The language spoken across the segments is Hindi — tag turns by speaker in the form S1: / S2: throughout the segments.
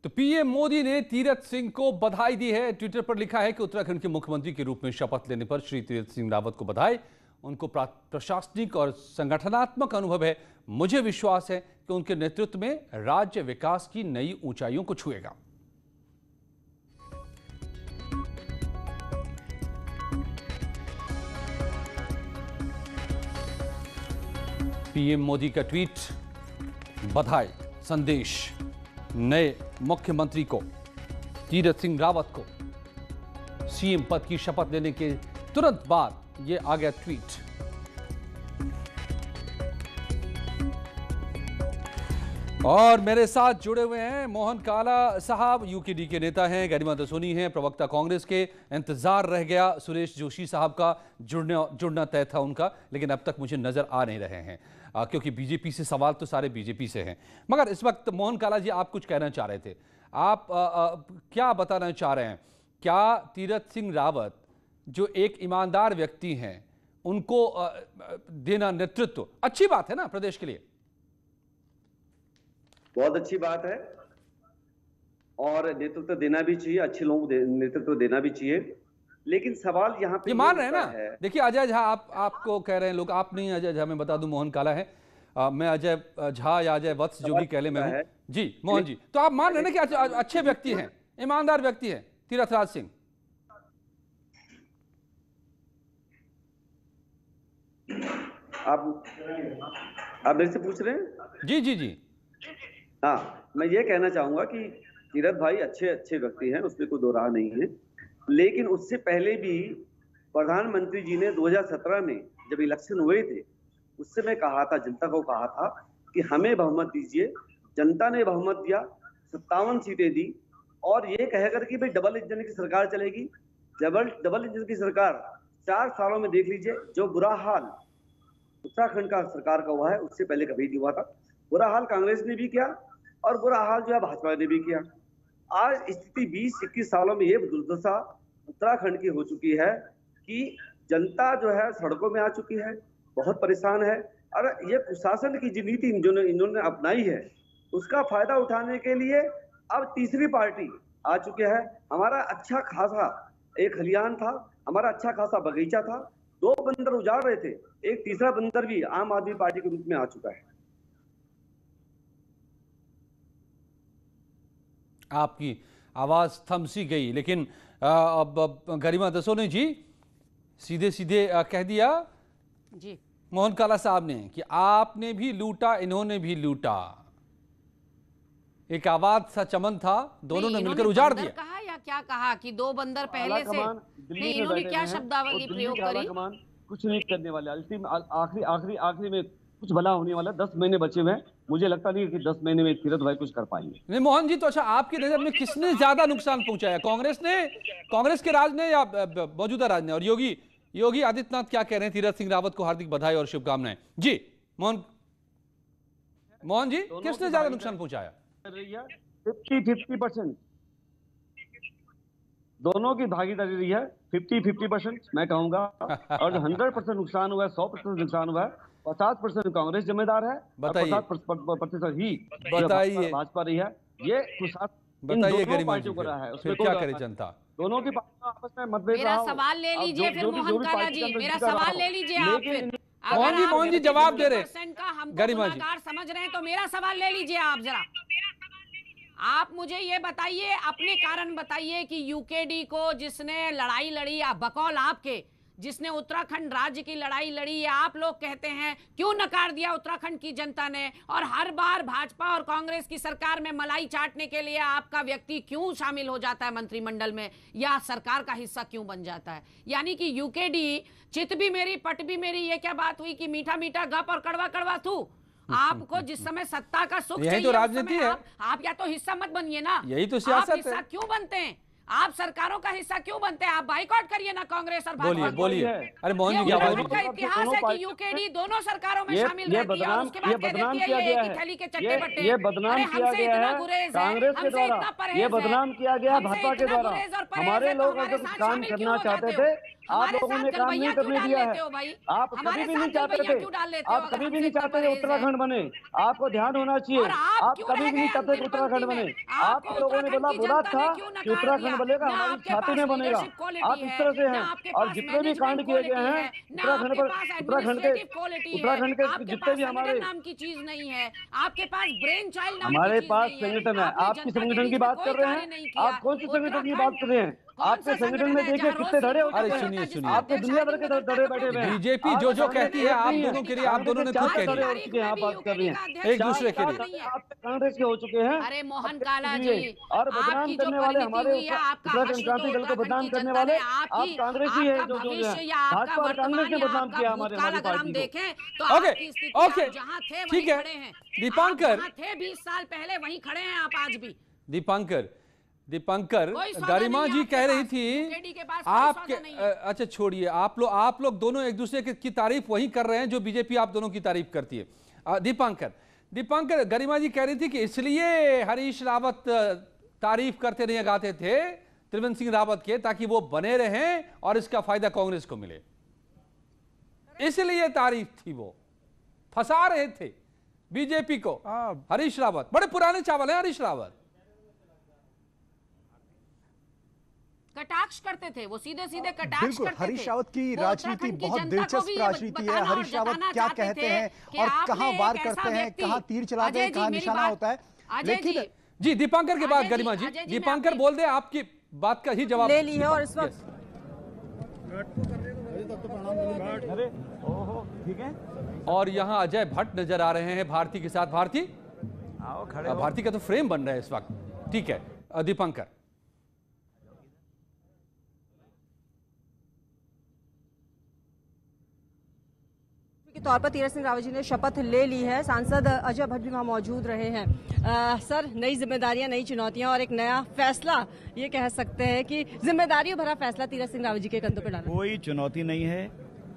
S1: तो पीएम मोदी ने तीरथ सिंह को बधाई दी है। ट्विटर पर लिखा है कि उत्तराखंड के मुख्यमंत्री के रूप में शपथ लेने पर श्री तीरथ सिंह रावत को बधाई। उनको प्रशासनिक और संगठनात्मक अनुभव है। मुझे विश्वास है कि उनके नेतृत्व में राज्य विकास की नई ऊंचाइयों को छुएगा। पीएम मोदी का ट्वीट, बधाई संदेश। नए मुख्यमंत्री को, तीरथ सिंह रावत को, सीएम पद की शपथ लेने के तुरंत बाद यह आ गया ट्वीट। और मेरे साथ जुड़े हुए हैं मोहन काला साहब, यूकेडी के नेता हैं, गरिमा दसोनी हैं, प्रवक्ता कांग्रेस के। इंतजार रह गया सुरेश जोशी साहब का, जुड़ना तय था उनका, लेकिन अब तक मुझे नजर आ नहीं रहे हैं क्योंकि बीजेपी से सवाल तो सारे बीजेपी से हैं। मगर इस वक्त मोहन काला जी, आप कुछ कहना चाह रहे थे, आप क्या बताना चाह रहे हैं? क्या तीरथ सिंह रावत जो एक ईमानदार व्यक्ति हैं, उनको देना नेतृत्व अच्छी बात है ना प्रदेश के लिए?
S2: बहुत अच्छी बात है और नेतृत्व देना भी चाहिए, अच्छे लोगों को नेतृत्व देना भी चाहिए। लेकिन सवाल यहाँ पे
S1: ये मान रहे हैं ना, देखिए अजय झा, आपको कह रहे हैं लोग, आप नहीं अजय झा, मैं बता दूं मोहन काला है, मैं अजय झा या अजय वत्स जो भी कह ले मैं हूं जी। मोहन जी, तो आप मान रहे हैं ना कि अच्छे व्यक्ति हैं, ईमानदार व्यक्ति हैं तीरथ राज सिंह?
S2: आप मेरे से पूछ रहे हैं?
S1: जी जी जी।
S2: हाँ, मैं ये कहना चाहूंगा कि तीरथ भाई अच्छे व्यक्ति हैं, उसमें कोई दो राह नहीं है। लेकिन उससे पहले भी प्रधानमंत्री जी ने 2017 में जब इलेक्शन हुए थे, उस समय कहा था, जनता को कहा था कि हमें बहुमत दीजिए। जनता ने बहुमत दिया, 57 सीटें दी और ये कहकर कि भाई डबल इंजन की सरकार चलेगी। डबल इंजन की सरकार 4 सालों में देख लीजिए, जो बुरा हाल उत्तराखंड का सरकार का हुआ है उससे पहले कभी नहीं हुआ था। बुरा हाल कांग्रेस ने भी किया और बुरा हाल जो है भाजपा ने भी किया। आज स्थिति 20-21 सालों में ये दुर्दशा उत्तराखंड की हो चुकी है कि जनता जो है सड़कों में आ चुकी है, बहुत परेशान है। और ये कुशासन की जो नीति इन्होंने अपनाई है, उसका फायदा उठाने के लिए अब तीसरी पार्टी आ चुके हैं। हमारा अच्छा खासा एक खलियान था, हमारा अच्छा खासा बगीचा था, 2 बंदर उजाड़ रहे थे, एक तीसरा बंदर भी आम आदमी पार्टी के रूप में आ चुका है।
S1: आपकी आवाज थम सी गई, लेकिन अब गरिमा दसोनी जी सीधे सीधे कह दिया
S3: जी
S1: मोहन काला साहब ने कि आपने भी लूटा, इन्होंने भी लूटा। एक आवाज सा चमन था, दोनों ने मिलकर उजाड़ दिया।
S3: कहा या क्या कहा कि 2 बंदर पहले से नहीं, इन्होंने क्या शब्दावली प्रयोग करी?
S2: कुछ नहीं करने वाले, आखिरी में कुछ भला होने वाला। 10 महीने बचे हुए हैं, मुझे लगता नहीं कि 10 महीने में तीरथ भाई कुछ कर पाएंगे।
S1: नहीं मोहन जी, तो अच्छा आपकी नजर में किसने ज्यादा नुकसान पहुंचाया, कांग्रेस ने, कांग्रेस के राज ने या मौजूदा राज ने? और योगी आदित्यनाथ क्या कह रहे हैं? तीरथ सिंह रावत को हार्दिक बधाई और शुभकामनाएं। जी मोहन जी, किसने ज्यादा नुकसान पहुंचाया?
S2: 50-50% दोनों की भागीदारी रही है। 50-50% मैं कहूंगा। और 100% नुकसान हुआ है, 100% नुकसान हुआ है। 50% कांग्रेस जिम्मेदार है, 50% ही भाजपा रही है। ये
S1: बताइए गरिमा जी, फिर क्या करे जनता?
S2: दोनों की आपस में मतभेद।
S3: मेरा सवाल ले लीजिए फिर मोहन काला जी, मेरा सवाल ले लीजिए आप फिर।
S1: मोहन जी जवाब दे रहे
S3: हम
S1: गरिमा जी
S3: समझ रहे हैं, तो मेरा सवाल ले लीजिए आप जरा। आप मुझे ये बताइए, अपने कारण बताइए कि यूकेडी को जिसने लड़ाई लड़ी, या बकौल आपके जिसने उत्तराखंड राज्य की लड़ाई लड़ी, या आप लोग कहते हैं क्यों नकार दिया उत्तराखंड की जनता ने? और हर बार भाजपा और कांग्रेस की सरकार में मलाई चाटने के लिए आपका व्यक्ति क्यों शामिल हो जाता है मंत्रिमंडल में, या सरकार का हिस्सा क्यों बन जाता है? यानी कि यूकेडी चित भी मेरी पट भी मेरी, ये क्या बात हुई कि मीठा मीठा गप और कड़वा कड़वा थू? आपको जिस समय सत्ता का सुख चाहिए,
S1: तो राजनीति है।
S3: आप या तो हिस्सा मत बनिए ना,
S1: यही तो सियासत है।
S3: हिस्सा क्यों बनते हैं? आप सरकारों का हिस्सा क्यों बनते हैं? आप बाइकआउट करिए ना कांग्रेस और भाजपा।
S1: बोलिए। अरे मोहन जी,
S3: क्या का इतिहास है कि यूकेडी दोनों सरकारों में शामिल रहती है और उसके बाद कह देती है ये एक थैली के चट्टे बट्टे।
S2: ये बदनाम किया गया है कांग्रेस के द्वारा, ये बदनाम किया गया भाजपा के द्वारा। हमारे लोग अगर कुछ काम करना चाहते थे
S4: आप लोगों ने काम नहीं करने दिया है। आप कभी भी नहीं चाहते थे, आप कभी भी नहीं चाहते थे उत्तराखंड बने। आपको ध्यान होना चाहिए, आप कभी भी नहीं चाहते उत्तराखंड बने। आप लोगों ने बोला था कि उत्तराखंड बनेगा, हमारी छाती में बनेगा। आप इस तरह से हैं, और जितने भी कांड किए गए हैं उत्तराखंड के जितने भी हमारे
S3: नाम की चीज नहीं है, आपके पास ब्रेन चाइल्ड
S4: हमारे पास संगठन है। आपकी संगठन की बात कर रहे हैं, आप कौन सी संगठन की बात कर रहे हैं? आपके संगठन में देखिए कितने धड़े होते हैं।
S1: सुनिए
S4: आपके दुनिया भर के धड़े बैठे हुए हैं।
S1: बीजेपी जो कहती है आप दोनों के लिए, आप दोनों ने खुद कह दिया,
S4: आप बात कर रहे हैं
S1: एक दूसरे के लिए।
S4: आप कांग्रेस के हो चुके हैं।
S3: अरे मोहन काला जी,
S4: और बदनाम करने वाले हमारे उत्तराखंड क्रांति दल को बदनाम करने वाले आप कांग्रेस ही है, जो भाजपा और कांग्रेस ने बदनाम किया हमारी पार्टी को।
S1: ओके ठीक है। दीपांकर
S3: थे 20 साल पहले, वहीं खड़े हैं आप आज भी।
S1: दीपांकर गरिमा जी कह रही थी आपके, अच्छा छोड़िए, आप लोग दोनों एक दूसरे की तारीफ वही कर रहे हैं जो बीजेपी आप दोनों की तारीफ करती है। दीपांकर गरिमा जी कह रही थी कि इसलिए हरीश रावत तारीफ करते नहीं गाते थे त्रिवेंद्र सिंह रावत के, ताकि वो बने रहें और इसका फायदा कांग्रेस को मिले, इसलिए तारीफ थी। वो फंसा रहे थे बीजेपी को। हरीश रावत बड़े पुराने चावल हैं, हरीश रावत
S3: कटाक्ष करते थे, वो सीधे कटाक्ष
S5: बिल्कुल
S3: करते थे।
S5: हरीश रावत की राजनीति बहुत दिलचस्प राजनीति है। हरीश रावत क्या कहते हैं और कहां वार करते हैं, कहां तीर चलाते हैं, कहां निशाना होता है। लेकिन
S1: जी दीपांकर के बाद गरिमा जी, दीपांकर बोल दे, आपकी बात का ही जवाब
S6: ले ली है। और इस वक्त
S4: ठीक है,
S1: और यहाँ अजय भट्ट नजर आ रहे हैं भारती के साथ। भारती का तो फ्रेम बन रहा है इस वक्त। ठीक है दीपांकर।
S6: के तौर पर तीरथ सिंह रावत जी ने शपथ ले ली है। सांसद अजय भट्ट भी वहाँ मौजूद रहे हैं। सर, नई जिम्मेदारियां, नई चुनौतियां और एक नया फैसला, ये कह सकते हैं कि जिम्मेदारियों भरा फैसला तीरथ सिंह रावत जी के कंधों पर डाला।
S7: कोई चुनौती नहीं है।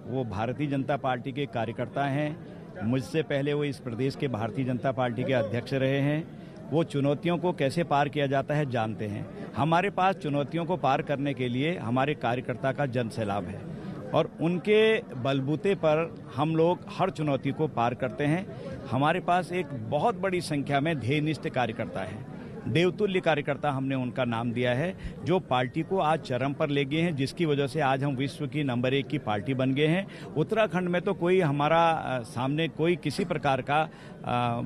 S7: वो भारतीय जनता पार्टी के कार्यकर्ता हैं। मुझसे पहले वो इस प्रदेश के भारतीय जनता पार्टी के अध्यक्ष रहे हैं। वो चुनौतियों को कैसे पार किया जाता है जानते हैं। हमारे पास चुनौतियों को पार करने के लिए हमारे कार्यकर्ता का जन सैलाब है और उनके बलबूते पर हम लोग हर चुनौती को पार करते हैं। हमारे पास एक बहुत बड़ी संख्या में ध्येयनिष्ठ कार्यकर्ता है, देवतुल्य कार्यकर्ता हमने उनका नाम दिया है, जो पार्टी को आज चरम पर ले गए हैं, जिसकी वजह से आज हम विश्व की नंबर 1 की पार्टी बन गए हैं। उत्तराखंड में तो कोई हमारा सामने कोई किसी प्रकार का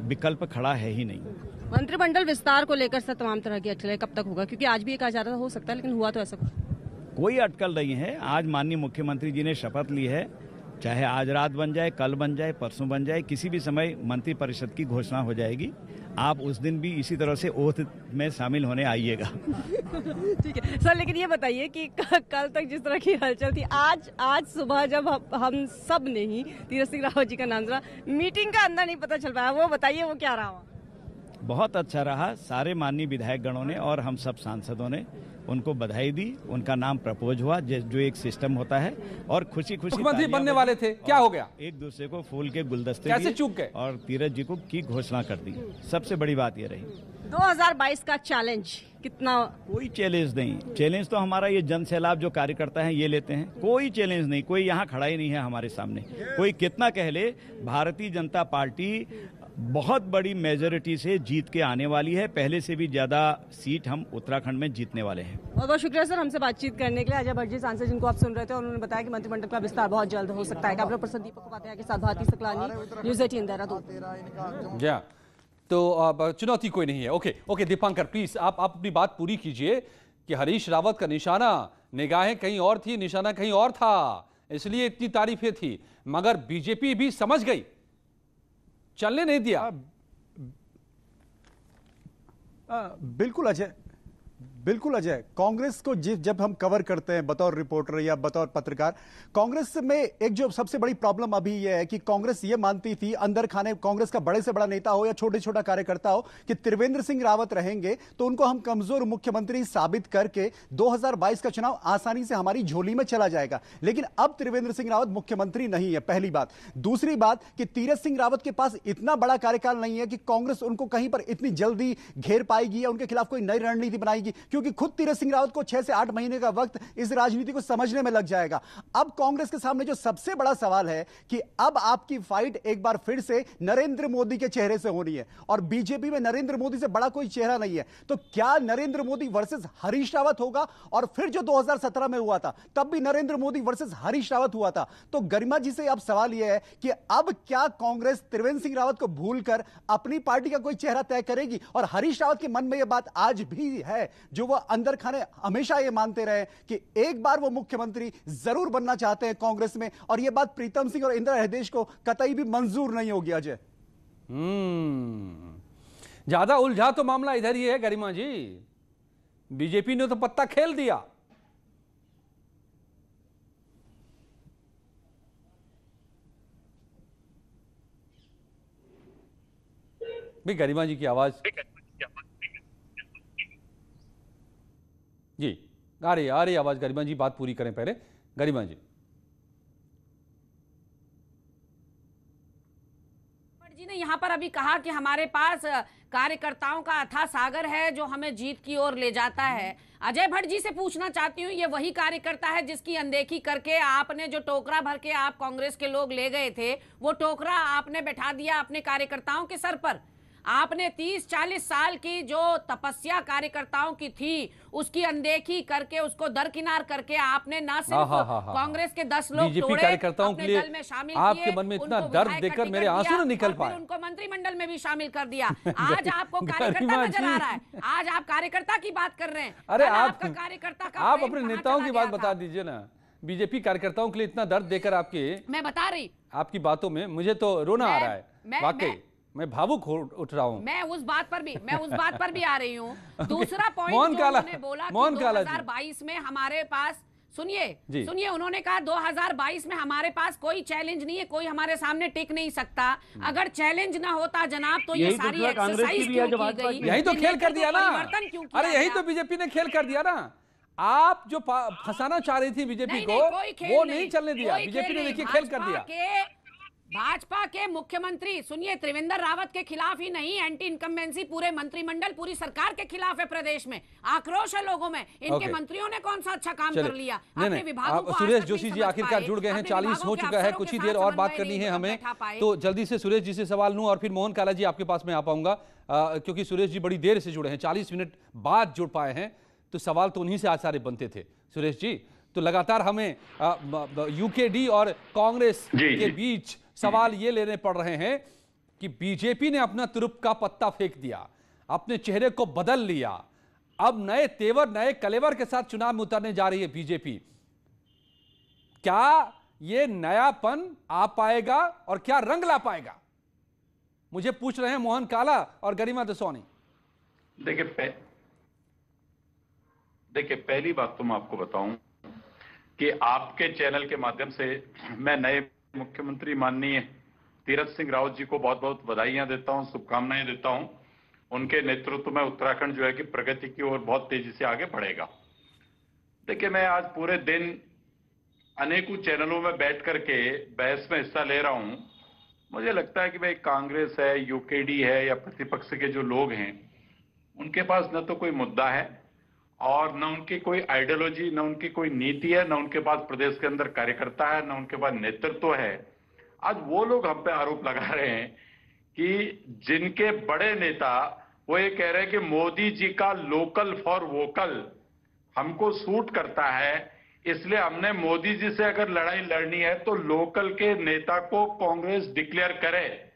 S7: विकल्प खड़ा है ही नहीं।
S6: मंत्रिमंडल विस्तार को लेकर सर तमाम तरह की अटकलें कब तक होगा, क्योंकि आज भी ये कहा जा रहा था हो सकता है, लेकिन हुआ तो ऐसा
S7: कोई अटकल नहीं है। आज माननीय मुख्यमंत्री जी ने शपथ ली है, चाहे आज रात बन जाए, कल बन जाए, परसों बन जाए, किसी भी समय मंत्रिपरिषद की घोषणा हो जाएगी। आप उस दिन भी इसी तरह से ओथ में शामिल होने आइएगा।
S6: ठीक है सर, लेकिन ये बताइए कि कल तक जिस तरह की हलचल थी, आज सुबह जब हम सब ने ही तीरथ सिंह रावत जी का नाम सुना, मीटिंग का अंदर नहीं पता चल पाया, वो बताइए वो क्या रहा?
S7: बहुत अच्छा रहा। सारे माननीय विधायक गणों ने और हम सब सांसदों ने उनको बधाई दी, उनका नाम प्रपोज हुआ, जो एक सिस्टम होता है, और खुशी
S1: मुख्यमंत्री बनने वाले थे, क्या हो गया?
S7: एक दूसरे को फूल के गुलदस्ते
S1: कैसे चूक गए
S7: और तीरथ जी को की घोषणा कर दी। सबसे बड़ी बात ये रही।
S6: 2022 का चैलेंज कितना?
S7: कोई चैलेंज नहीं। चैलेंज तो हमारा ये जन सैलाब जो कार्यकर्ता हैं ये लेते हैं। कोई चैलेंज नहीं, कोई यहाँ खड़ा ही नहीं है हमारे सामने। कोई कितना कह ले, भारतीय जनता पार्टी बहुत बड़ी मेजोरिटी से जीत के आने वाली है। पहले से भी ज्यादा सीट हम उत्तराखंड में जीतने वाले हैं।
S6: बहुत बहुत शुक्रिया सर हमसे बातचीत करने के लिए। अजय भट्ट जी सांसद जिनको आप सुन रहे थे, उन्होंने बताया कि मंत्रिमंडल का विस्तार बहुत जल्द हो सकता है। कैमरा पर्सन दीपक उपाध्याय के साथ भारती सकलानी, न्यूज़ 18 देहरादून।
S1: जी तो चुनौती कोई नहीं है। ओके दीपांकर प्लीज आप अपनी बात पूरी कीजिए कि हरीश रावत का निशाना, निगाहें कहीं और थी, निशाना कहीं और था, इसलिए इतनी तारीफें थी, मगर बीजेपी भी समझ गई, चलने नहीं दिया।
S5: बिल्कुल अजय, कांग्रेस को जब हम कवर करते हैं बतौर रिपोर्टर या बतौर पत्रकार, कांग्रेस में एक जो सबसे बड़ी प्रॉब्लम अभी यह है कि कांग्रेस ये मानती थी, अंदर खाने कांग्रेस का बड़े से बड़ा नेता हो या छोटे छोटा कार्यकर्ता हो, कि त्रिवेंद्र सिंह रावत रहेंगे तो उनको हम कमजोर मुख्यमंत्री साबित करके 2022 का चुनाव आसानी से हमारी झोली में चला जाएगा। लेकिन अब त्रिवेंद्र सिंह रावत मुख्यमंत्री नहीं है, पहली बात। दूसरी बात कि तीरथ सिंह रावत के पास इतना बड़ा कार्यकाल नहीं है कि कांग्रेस उनको कहीं पर इतनी जल्दी घेर पाएगी या उनके खिलाफ कोई नई रणनीति बनाएगी, क्योंकि खुद तीरथ सिंह रावत को 6 से 8 महीने का वक्त इस राजनीति को समझने में लग जाएगा। अब कांग्रेस के सामने जो सबसे बड़ा सवाल है कि अब आपकी फाइट एक बार फिर से नरेंद्र मोदी के चेहरे से होनी है, और बीजेपी में नरेंद्र मोदी से बड़ा कोई चेहरा नहीं है। तो क्या नरेंद्र मोदी वर्सेस हरीश रावत होगा? और फिर जो 2017 में हुआ था तब भी नरेंद्र मोदी वर्सेस हरीश रावत हुआ था। तो गरिमा जी से अब सवाल यह है कि अब क्या कांग्रेस त्रिवेंद्र सिंह रावत को भूलकर अपनी पार्टी का कोई चेहरा तय करेगी? और हरीश रावत के मन में यह बात आज भी है जो वह अंदर खाने हमेशा यह मानते रहे कि एक बार वो मुख्यमंत्री जरूर बनना चाहते हैं कांग्रेस में, और यह बात प्रीतम सिंह और इंदिरा हृदय को कतई भी मंजूर नहीं होगी। अजय,
S1: ज्यादा उलझा तो मामला इधर ही है गरिमा जी, बीजेपी ने तो पत्ता खेल दिया। भी गरिमा जी की आवाज जी आ रही आवाज। गरिमा जी बात पूरी करें पहले। गरिमा जी
S3: ने यहाँ पर अभी कहा कि हमारे पास कार्यकर्ताओं का अथाह सागर है जो हमें जीत की ओर ले जाता है। अजय भट्ट जी से पूछना चाहती हूँ, ये वही कार्यकर्ता है जिसकी अनदेखी करके आपने जो टोकरा भर के आप कांग्रेस के लोग ले गए थे, वो टोकरा आपने बैठा दिया अपने कार्यकर्ताओं के सर पर। आपने 30-40 साल की जो तपस्या कार्यकर्ताओं की थी उसकी अनदेखी करके, उसको दरकिनार करके आपने ना सिर्फ कांग्रेस के 10 लोग
S1: बीजेपी कार्यकर्ताओं के लिए दल में शामिल आपके मन में इतना दर्द देखकर मेरे आंसू न निकल पाए,
S3: उनको मंत्रिमंडल में भी शामिल कर दिया। आज आपको कार्यकर्ता नजर आ रहा है, आज आप कार्यकर्ता की बात कर रहे हैं।
S1: अरे
S3: आपका कार्यकर्ता का
S1: आप अपने नेताओं की बात बता दीजिए ना। बीजेपी कार्यकर्ताओं के लिए इतना दर्द देकर आपके, मैं बता रही आपकी बातों में मुझे तो रोना आ रहा है वाकई। मैं भावुक उठ रहा हूँ। मैं उस बात पर भी आ रही हूँ। दूसरा पॉइंट उन्होंने बोला कि 2022 में हमारे पास, सुनिए उन्होंने कहा 2022 में हमारे पास कोई चैलेंज नहीं है, कोई हमारे सामने टिक नहीं सकता। अगर चैलेंज ना होता जनाब तो ये सारी एक्सरसाइज क्यों की गई? यही तो खेल कर दिया ना। अरे यही तो बीजेपी ने खेल कर दिया ना। आप जो फंसाना चाह रही थी बीजेपी को, वो नहीं चलने दिया। बीजेपी ने देखिए खेल कर दिया। भाजपा के मुख्यमंत्री, सुनिए, त्रिवेंद्र रावत के खिलाफ ही नहीं, एंटी इनकम्बेंसी पूरे मंत्रिमंडल, पूरी सरकार के खिलाफ है। प्रदेश में आक्रोश है लोगों में। इनके मंत्रियों ने कौन सा अच्छा काम कर लिया? अपने विभागों को सुरेश जोशी जी आखिरकार जुड़ गए हैं। 40 हो चुका है, कुछ ही देर और बात करनी है हमें, तो जल्दी से सुरेश जी से सवाल लूं और फिर मोहन काला जी आपके पास में आ पाऊंगा, क्योंकि सुरेश जी बड़ी देर से जुड़े हैं, 40 मिनट बाद जुड़ पाए हैं, तो सवाल तो उन्हीं से आज सारे बनते थे। सुरेश जी, तो लगातार हमें यूकेडी और कांग्रेस के बीच सवाल ये लेने पड़ रहे हैं कि बीजेपी ने अपना तुरुप का पत्ता फेंक दिया, अपने चेहरे को बदल लिया, अब नए तेवर, नए कलेवर के साथ चुनाव में उतरने जा रही है बीजेपी। क्या ये नयापन आ पाएगा और क्या रंग ला पाएगा? मुझे पूछ रहे हैं मोहन काला और गरिमा दसौनी।
S8: देखिए, पहली बात तो मैं आपको बताऊं कि आपके चैनल के माध्यम से मैं नए मुख्यमंत्री माननीय तीरथ सिंह रावत जी को बहुत बहुत बधाइयां देता हूं, शुभकामनाएं देता हूं। उनके नेतृत्व में उत्तराखंड जो है कि प्रगति की ओर बहुत तेजी से आगे बढ़ेगा। देखिए, मैं आज पूरे दिन अनेकों चैनलों में बैठ करके बहस में हिस्सा ले रहा हूं। मुझे लगता है कि भाई कांग्रेस है, यूकेडी है या प्रतिपक्ष के जो लोग हैं, उनके पास न तो कोई मुद्दा है और न उनकी कोई आइडियोलॉजी, न उनकी कोई नीति है, न उनके पास प्रदेश के अंदर कार्यकर्ता है, न उनके पास नेतृत्व है। आज वो लोग हम पे आरोप लगा रहे हैं कि जिनके बड़े नेता वो ये कह रहे हैं कि मोदी जी का लोकल फॉर वोकल हमको सूट करता है, इसलिए हमने मोदी जी से अगर लड़ाई लड़नी है तो लोकल के नेता को कांग्रेस डिक्लेयर करे।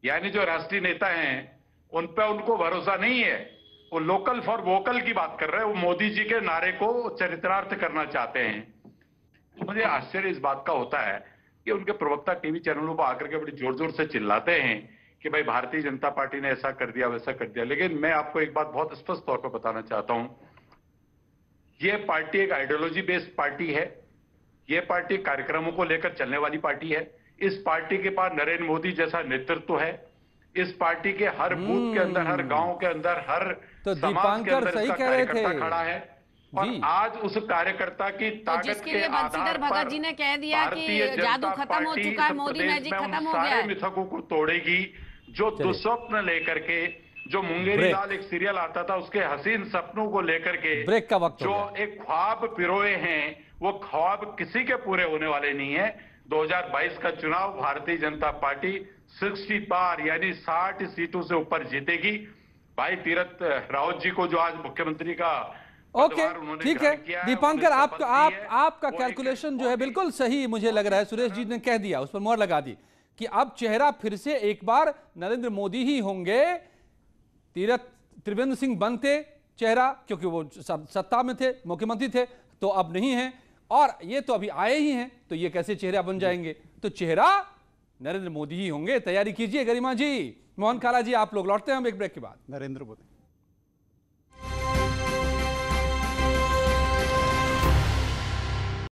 S8: यानी जो राष्ट्रीय नेता हैं उन पे उनको भरोसा नहीं है, वो लोकल फॉर वोकल की बात कर रहे हैं, वो मोदी जी के नारे को चरितार्थ करना चाहते हैं। तो मुझे आश्चर्य इस बात का होता है कि उनके प्रवक्ता टीवी चैनलों पर आकर के बड़ी जोर जोर से चिल्लाते हैं कि भाई भारतीय जनता पार्टी ने ऐसा कर दिया, वैसा कर दिया। लेकिन मैं आपको एक बात बहुत स्पष्ट तौर पर बताना चाहता हूं, यह पार्टी एक आइडियोलॉजी बेस्ड पार्टी है, यह पार्टी कार्यक्रमों को लेकर चलने वाली पार्टी है। इस पार्टी के पास नरेंद्र मोदी जैसा नेतृत्व है, इस पार्टी के हर बूथ के अंदर, हर गांव के अंदर, हर समाज के अंदर इसका कार्यकर्ता खड़ा है। और आज उस कार्यकर्ता की ताकत के आधार पर
S3: भगत जी ने कह दिया कि जादू खत्म हो चुका है, मोदी मैजिक खत्म हो गया है।
S8: सारे मिथकों को तोड़ेगी जो दुस्वप्न लेकर के जो मुंगेरी लाल एक सीरियल आता था, उसके हसीन सपनों को लेकर के
S1: ब्रेक का वक्त
S8: जो एक ख्वाब पिरोए हैं, वो ख्वाब किसी के पूरे होने वाले नहीं है। 2022 का चुनाव भारतीय जनता पार्टी 60 पार यानी 60 सीटों से ऊपर जीतेगी। भाई तीरथ रावत जी को जो आज मुख्यमंत्री का
S1: ओके ठीक है दीपांकर, आपका कैलकुलेशन जो है बिल्कुल सही मुझे लग रहा है। सुरेश जी ने कह दिया, उस पर मोहर लगा दी कि अब चेहरा फिर से एक बार नरेंद्र मोदी ही होंगे। त्रिवेंद्र सिंह बनते चेहरा, क्योंकि वो सत्ता में थे, मुख्यमंत्री थे, तो अब नहीं है, और ये तो अभी आए ही हैं, तो ये कैसे चेहरा बन जाएंगे? तो चेहरा नरेंद्र मोदी ही होंगे। तैयारी कीजिए गरिमा जी, मोहन काला जी, आप लोग लौटते हैं हम एक ब्रेक के बाद।
S5: नरेंद्र मोदी।